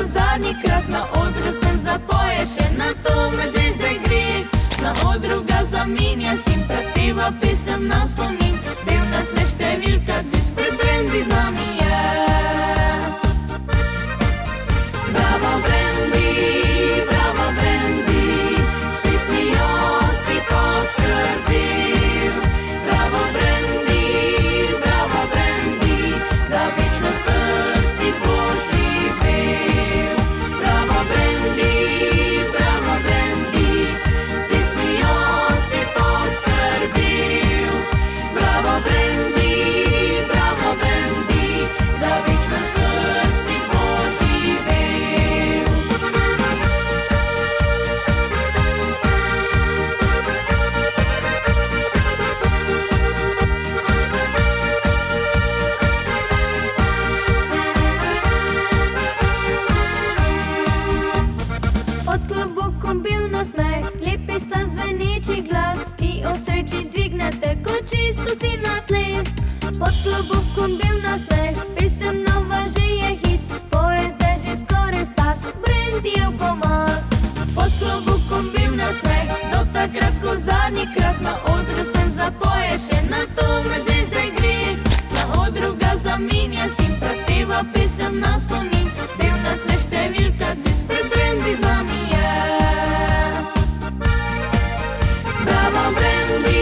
Zadnjikrat na odru sem zapoje, še na to med zvezde gre. Na odru ga zamenja, sim prepeva pesem na spomin. Bil nas me številka, dve spred Brandy z nami je. Bravo Brandy, s pesmijo si poskrbel. Bravo Brandy, da večno v srcih boš živel. Bravo Brandy, s pesmijo si poskrbel. Bravo Brandy, da večno v srcih boš živel. Pod klobukom bil nasmeh, lepi sta zveneči glas, ki o sreči dvignete, ko čisto si na tleh. Pod klobukom bil nasmeh, pesem nova že je hit, poje zdaj že skoraj vsak Brandyjev komad. Pod klobukom bil nasmeh, do takrat, ko zadnjikrat na odru sem zapoje, še na to med zvezde gre. Na odru ga zamenja, sim prepeva pesem na spomin. Bil nas me številka, dve spred Brandy z nami je. Bravo Brandy,